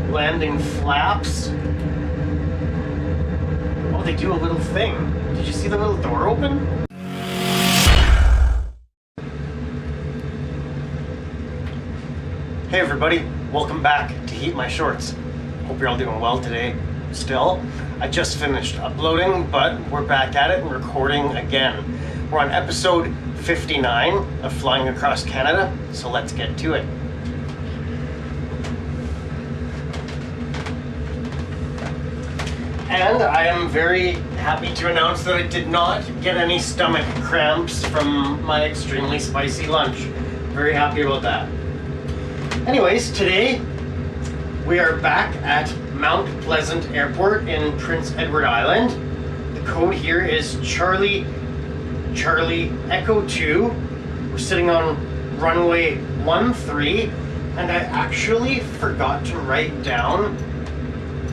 landing flaps. Oh, they do a little thing. Did you see the little door open? Hey everybody, welcome back to HeatMyShorts. Hope you're all doing well today. Still, I just finished uploading, but we're back at it and recording again. We're on episode 59 of Flying Across Canada, so let's get to it. And I am very happy to announce that I did not get any stomach cramps from my extremely spicy lunch. Very happy about that. Anyways, today we are back at Mount Pleasant Airport in Prince Edward Island. The code here is Charlie Echo 2. We're sitting on runway 13, and I actually forgot to write down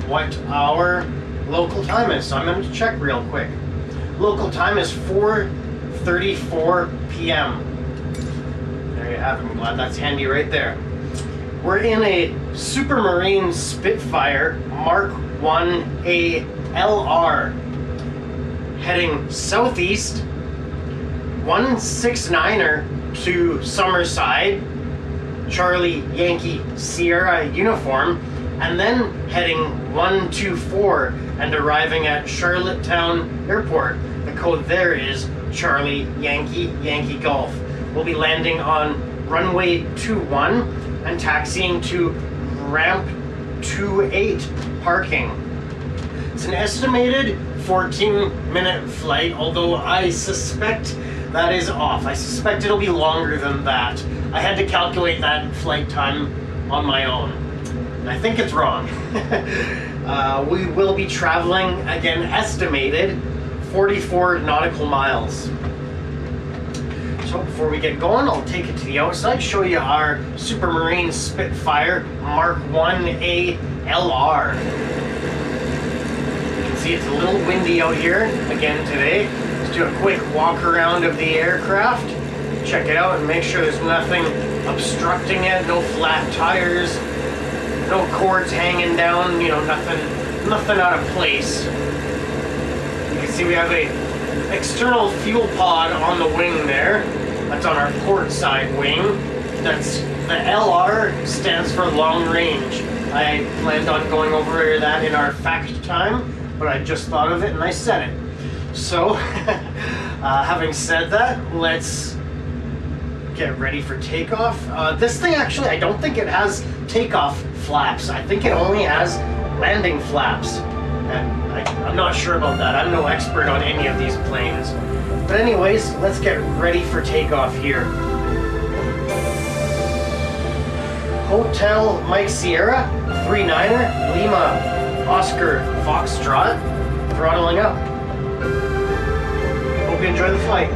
what our local time is, so I'm going to check real quick. Local time is 4:34 p.m. There you have it. I'm glad that's handy right there. We're in a Supermarine Spitfire Mark 1A LR heading southeast, 169er to Summerside, Charlie Yankee Sierra uniform, and then heading 124 and arriving at Charlottetown Airport. The code there is Charlie Yankee Golf. We'll be landing on runway 21 and taxiing to ramp 28 parking. It's an estimated 14-minute flight, although I suspect that is off. I suspect it'll be longer than that. I had to calculate that flight time on my own. I think it's wrong. We will be traveling, again, estimated 44 nautical miles. So before we get going, I'll take it to the outside, show you our Supermarine Spitfire Mark 1A LR. You can see it's a little windy out here again today. Let's do a quick walk around of the aircraft. Check it out and make sure there's nothing obstructing it, no flat tires, no cords hanging down, you know, nothing out of place. You can see we have a external fuel pod on the wing there. That's on our port side wing. That's the LR stands for long range. I planned on going over that in our fact time, but I just thought of it and I said it. So, having said that, let's get ready for takeoff. This thing actually, I don't think it has takeoff flaps. I think it only has landing flaps. And I'm not sure about that. I'm no expert on any of these planes. But anyways, let's get ready for takeoff here. Hotel Mike Sierra, 39er, Lima, Oscar Foxtrot, throttling up. Hope you enjoy the flight.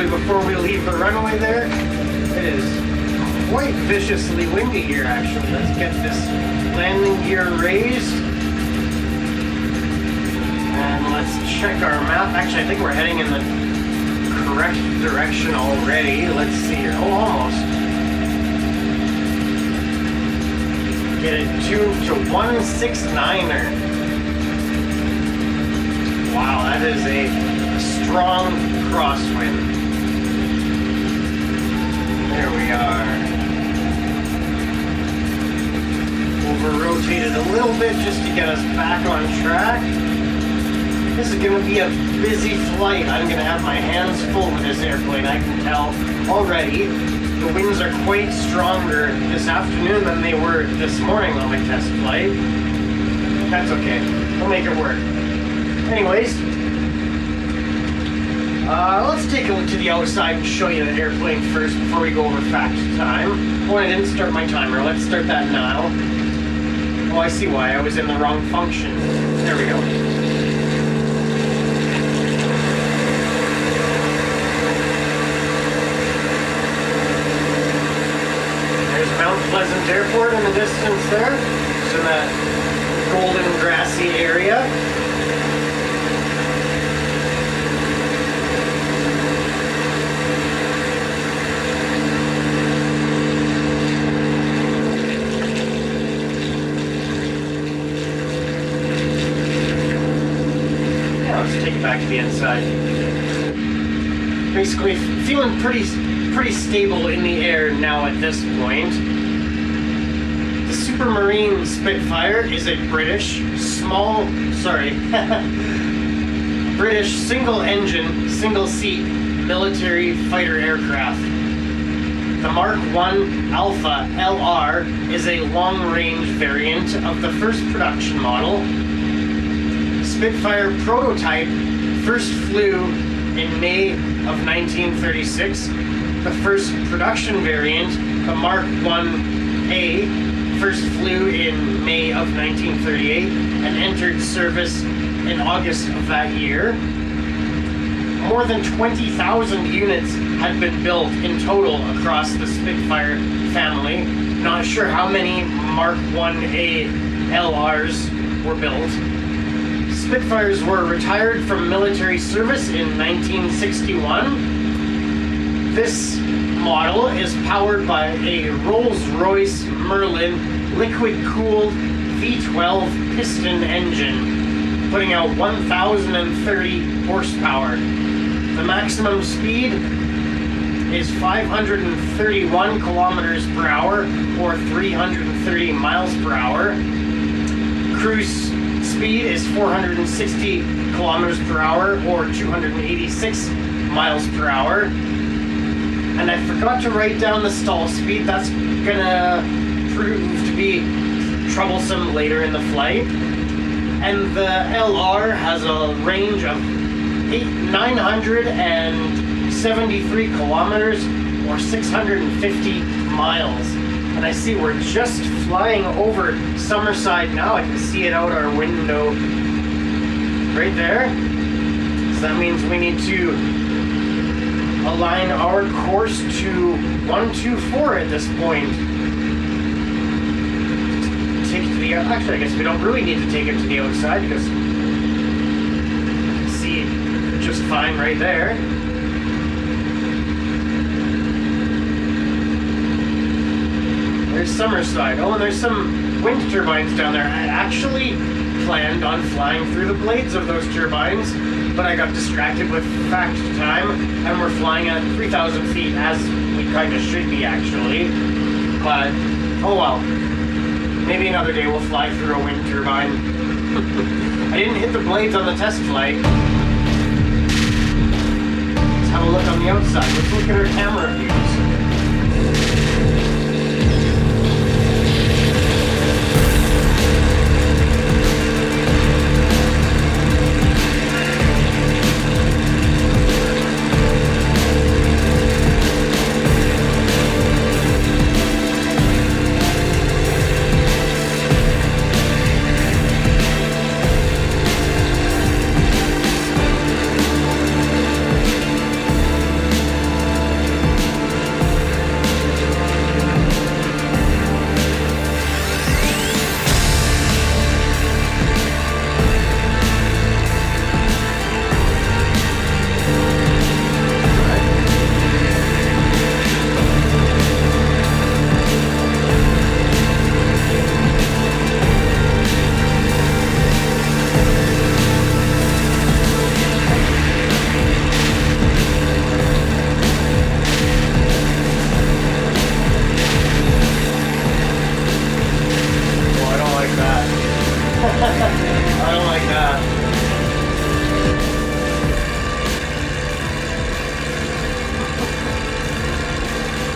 Before we leave the runway there, it is quite viciously windy here actually. Let's get this landing gear raised. And let's check our map. Actually, I think we're heading in the correct direction already. Let's see here. Oh, almost. Get it tuned to 169er. Wow, that is a strong crosswind. There we are. Over-rotated a little bit just to get us back on track. This is going to be a busy flight. I'm going to have my hands full with this airplane, I can tell already. The winds are quite stronger this afternoon than they were this morning on my test flight. That's okay. We'll make it work. Anyways, let's take a look to the outside and show you the airplane first before we go over fact time. Oh, I didn't start my timer. Let's start that now. Oh, I see why. I was in the wrong function. There we go. Mount Pleasant Airport in the distance there. It's in that golden grassy area. Yeah, let's take it back to the inside. Basically feeling pretty stable in the air now at this point. The Supermarine Spitfire is a British single-engine, single-seat military fighter aircraft. The Mark I Alpha LR is a long-range variant of the first production model. The Spitfire prototype first flew in May of 1936. The first production variant, the Mark I-A, first flew in May of 1938 and entered service in August of that year. More than 20,000 units had been built in total across the Spitfire family. Not sure how many Mark I-A LRs were built. Spitfires were retired from military service in 1961. This model is powered by a Rolls-Royce Merlin liquid-cooled V12 piston engine, putting out 1,030 horsepower. The maximum speed is 531 kilometers per hour or 330 miles per hour. Cruise speed is 460 kilometers per hour or 286 miles per hour. And I forgot to write down the stall speed. That's gonna prove to be troublesome later in the flight. And the LR has a range of 973 kilometers or 650 miles. And I see we're just flying over Summerside now. I can see it out our window right there. So that means we need to align our course to 124 at this point. Take it to the actually, I guess we don't really need to take it to the outside because you can see just fine right there. There's Summerside. Oh, and there's some wind turbines down there. I actually planned on flying through the blades of those turbines, but I got distracted with fact time, and we're flying at 3,000 feet, as we kind of should be, actually. But, oh well. Maybe another day we'll fly through a wind turbine. I didn't hit the blades on the test flight. Let's have a look on the outside. Let's look at our camera views.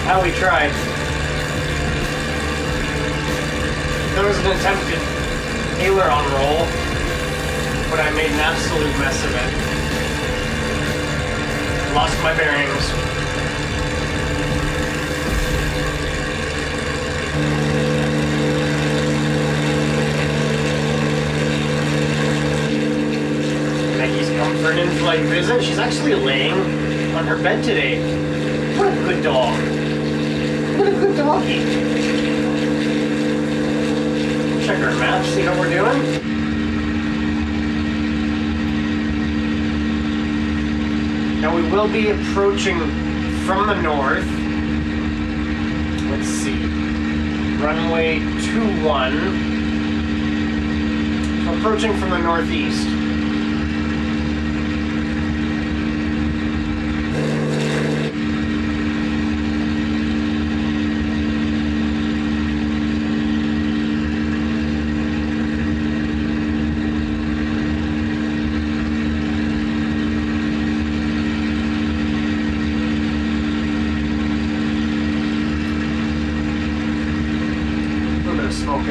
How we tried. There was an attempted aileron roll, but I made an absolute mess of it. Lost my bearings. Maggie's come for an in-flight visit. She's actually laying on her bed today. What a good dog. What a good doggy. see how we're doing. Now we will be approaching from the north. Let's see. Runway 21. So approaching from the northeast.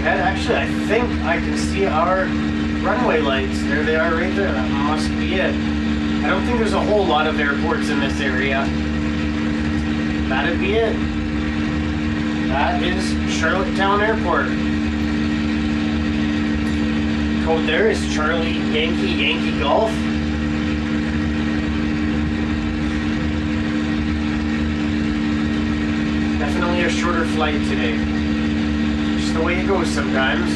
Actually, I think I can see our runway lights. There they are right there. That must be it. I don't think there's a whole lot of airports in this area. That'd be it. That is Charlottetown Airport. Code there is Charlie Yankee Yankee Golf. Definitely a shorter flight today. The way it goes sometimes.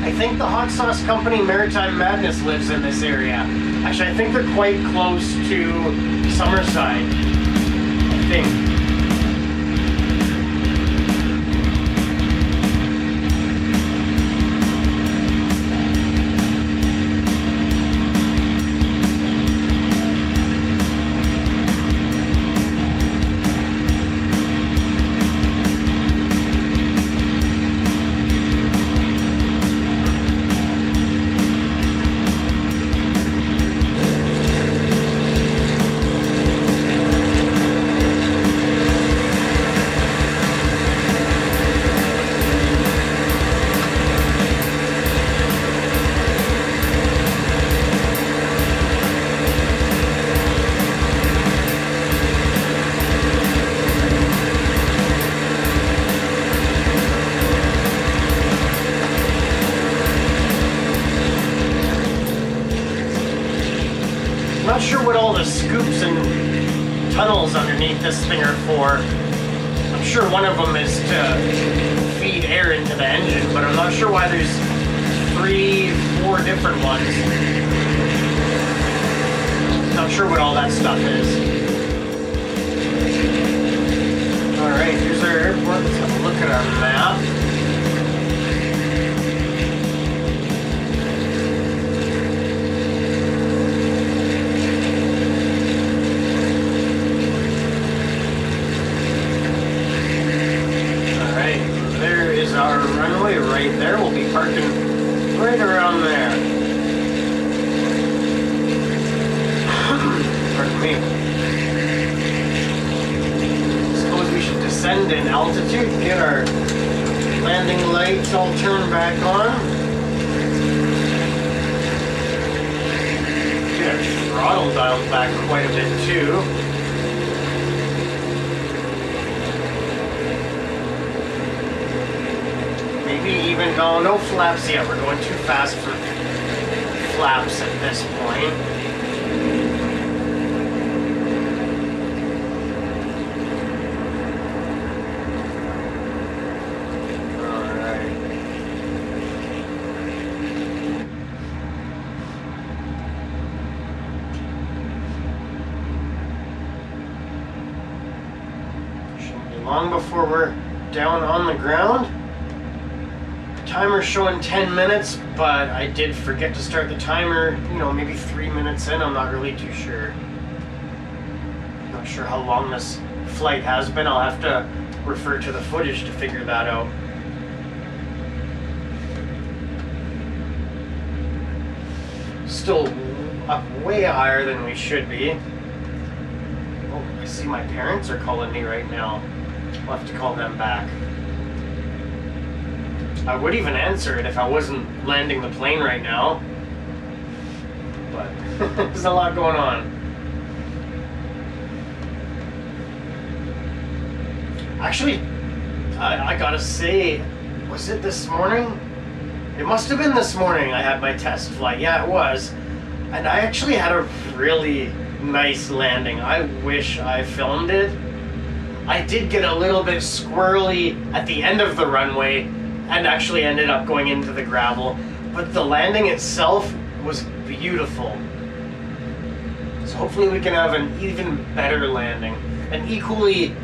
I think the hot sauce company Maritime Madness lives in this area. Actually, I think they're quite close to Summerside. I think. Not sure what all the scoops and tunnels underneath this thing are for. I'm sure one of them is to feed air into the engine, but I'm not sure why there's 3, 4 different ones. Not sure what all that stuff is. Alright, here's our airport. Let's have a look at our map. Our runway right there. We'll be parking right around there. Pardon me. Suppose we should descend in altitude, get our landing lights all turned back on. Get our throttle dialed back quite a bit too. Even no flaps yet. We're going too fast for flaps at this point. Alright. Shouldn't be long before we're down on the ground. Timer's showing 10 minutes, but I did forget to start the timer, maybe 3 minutes in. I'm not really too sure. Not sure how long this flight has been. I'll have to refer to the footage to figure that out. Still up way higher than we should be. Oh, I see my parents are calling me right now. I'll have to call them back. I would even answer it if I wasn't landing the plane right now. But there's a lot going on. Actually, I gotta say, was it this morning? It must have been this morning I had my test flight. Yeah, it was. And I actually had a really nice landing. I wish I filmed it. I did get a little bit squirrely at the end of the runway and actually ended up going into the gravel. But the landing itself was beautiful. So hopefully we can have an even better landing. An equally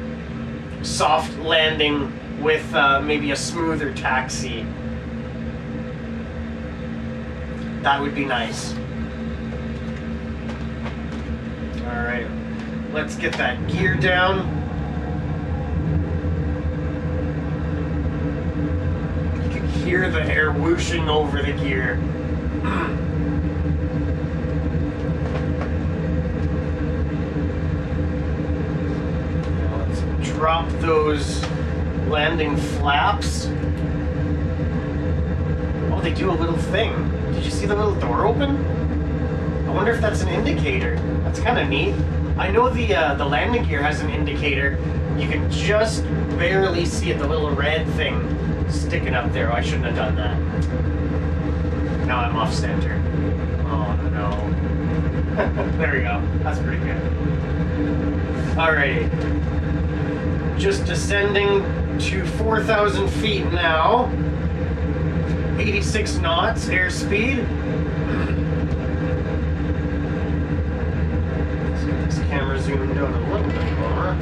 soft landing with maybe a smoother taxi. That would be nice. Alright, let's get that gear down. You can hear the air whooshing over the gear. Now let's drop those landing flaps. Oh, they do a little thing. Did you see the little door open? I wonder if that's an indicator. That's kind of neat. I know the landing gear has an indicator. You can just barely see it, the little red thing sticking up there. Oh, I shouldn't have done that. Now I'm off center. Oh no. There we go. That's pretty good. Alrighty. Just descending to 4,000 feet now. 86 knots airspeed. Let's get this camera zoomed out a little bit more.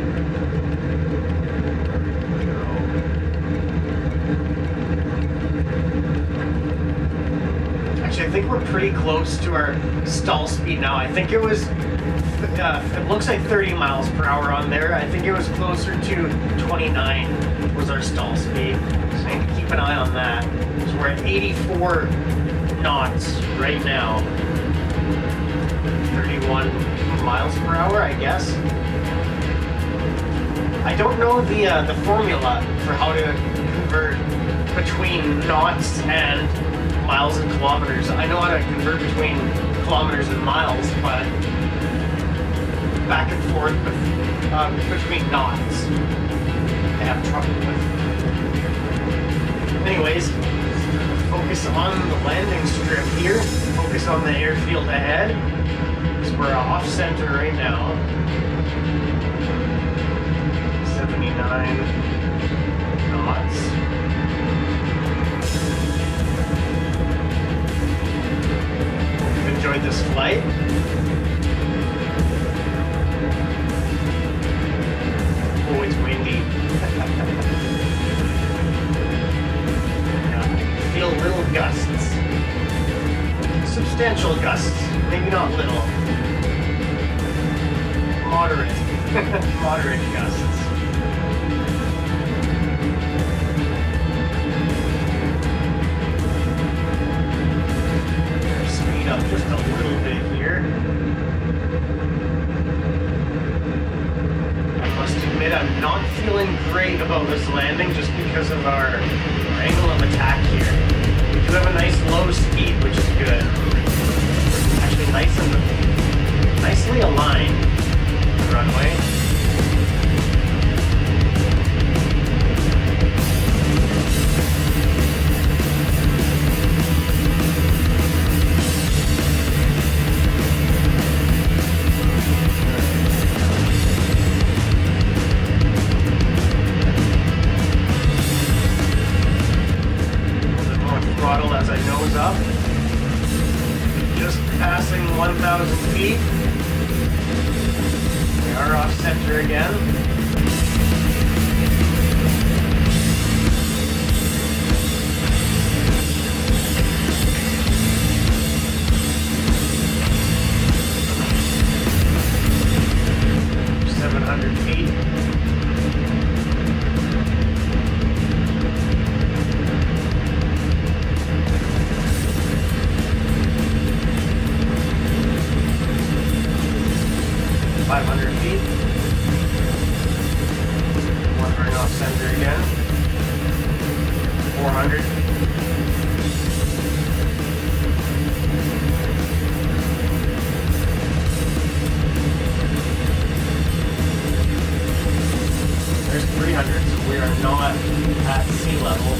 Actually, I think we're pretty close to our stall speed now. I think it was, it looks like 30 miles per hour on there. I think it was closer to 29 was our stall speed. So I need to keep an eye on that. So we're at 84 knots right now. 31 miles per hour, I guess. I don't know the formula for how to convert between knots and miles and kilometers. I know how to convert between kilometers and miles, but back and forth between knots, I have trouble with. Anyways, focus on the landing strip here. Focus on the airfield ahead. So we're off center right now. 79 knots. Hope you've enjoyed this flight. Oh, it's windy. Yeah, feel little gusts. Substantial gusts. Maybe not little. Moderate. Moderate gusts. Speed up just a little bit here. I must admit I'm not feeling great about this landing just because of our angle of attack here. We do have a nice low speed, which is good. Actually nicely aligned the runway. As I nose up, just passing 1,000 feet. We are off center again. There's 300, so we are not at sea level.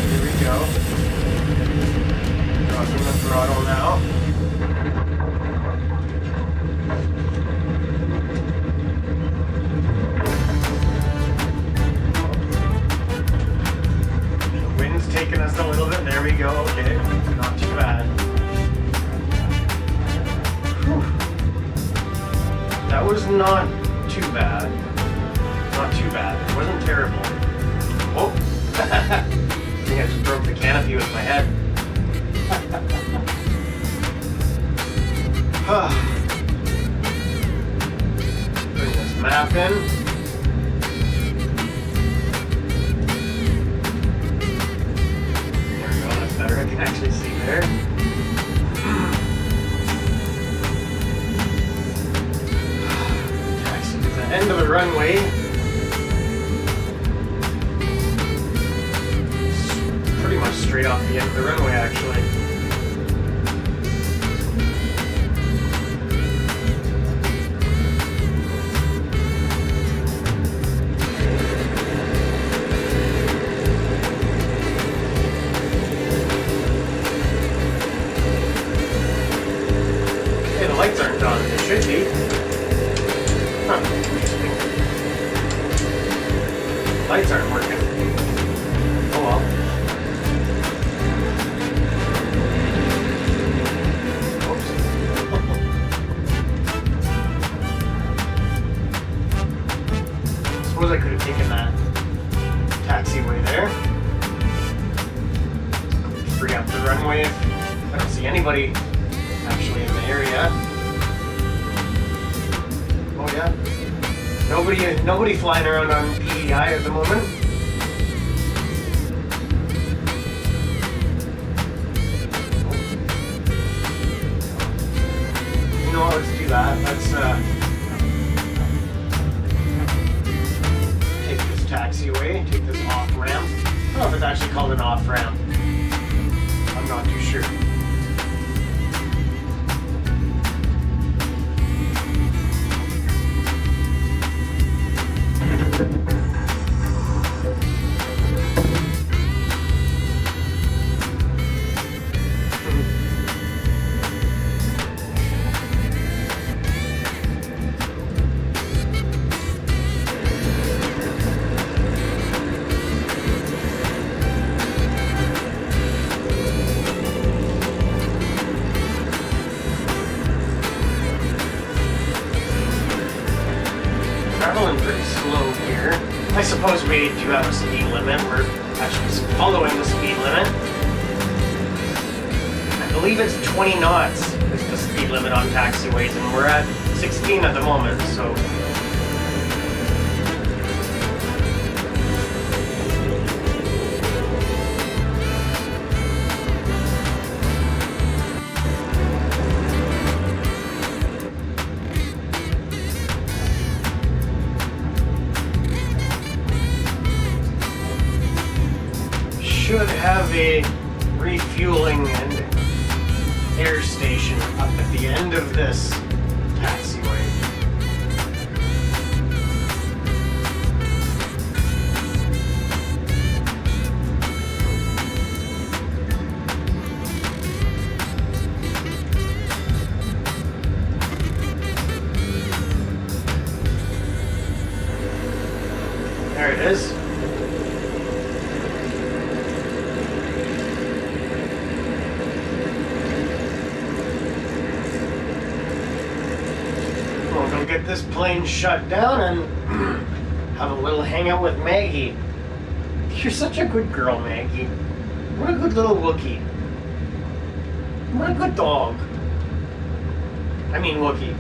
Here we go. throttle now. The wind's taking us a little bit. There we go. Okay, not too bad. Whew. That was not too bad. Not too bad. It wasn't terrible. Oh, I think I just broke the canopy with my head. Bring this map in. There we go, that's better. I can actually see there. Taxi to the end of the runway. Pretty much straight off the end of the runway, actually. Okay, the lights aren't on. They should be. Huh, interesting. Lights aren't working. Oh well. Suppose I could have taken that taxiway there. Free up the runway if I don't see anybody actually in the area. Oh yeah. Nobody flying around on PEI at the moment. You know what, let's do that. Let's taxiway, take this off-ramp. I don't know if it's actually called an off-ramp. I'm not too sure. Traveling pretty slow here. I suppose we do have a speed limit. We're actually following the speed limit. I believe it's 20 knots is the speed limit on taxiways, and we're at 16 at the moment, so. Should have a refueling and air station up at the end of this taxiway. There it is. Get this plane shut down and have a little hangout with Maggie. You're such a good girl, Maggie. What a good little Wookie. What a good dog. I mean Wookie.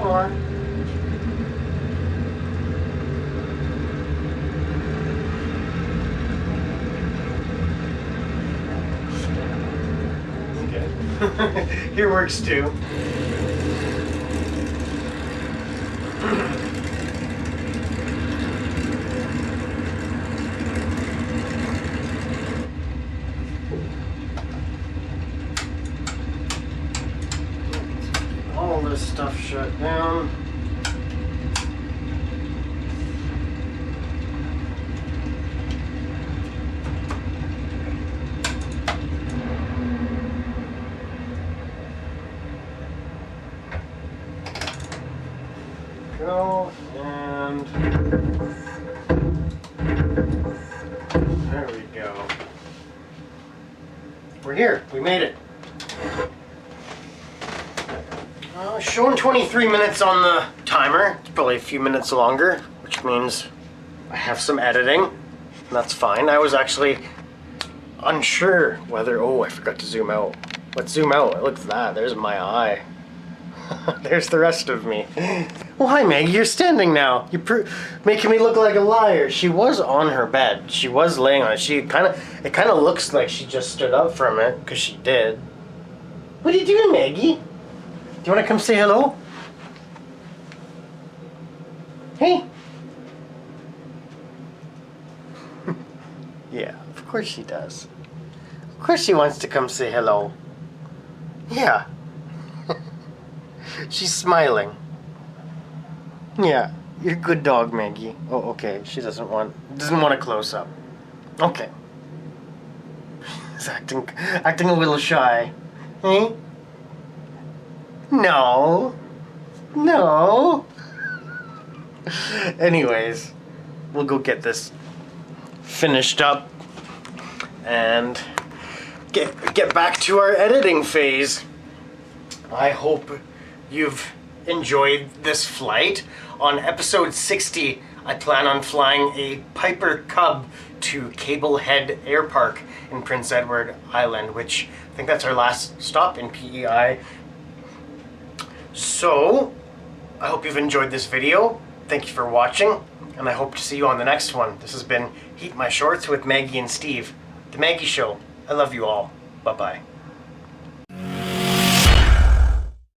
more. Okay. Here works too. All this stuff shut down. Go, and there we go. We're here. We made it. Showing 23 minutes on the timer. It's probably a few minutes longer, which means I have some editing. That's fine. I was actually unsure whether... Oh, I forgot to zoom out. Let's zoom out. Look at that. There's my eye. There's the rest of me. Well, hi, Maggie. You're standing now. You're making me look like a liar. She was on her bed. She was laying on it. It kind of looks like she just stood up from it, because she did. What are you doing, Maggie? Do you want to come say hello? Hey. Yeah, of course she does. Of course she wants to come say hello. Yeah. She's smiling. Yeah, you're a good dog, Maggie. Oh, okay. She doesn't want a close up. Okay. She's acting a little shy. Eh? No. No. Anyways, we'll go get this finished up and get back to our editing phase. I hope you've enjoyed this flight. On episode 60, I plan on flying a Piper Cub to Cable Head Air Park in Prince Edward Island, which I think that's our last stop in PEI. So, I hope you've enjoyed this video. Thank you for watching, and I hope to see you on the next one. This has been Heat My Shorts with Maggie and Steve. The Maggie Show. I love you all. Bye-bye.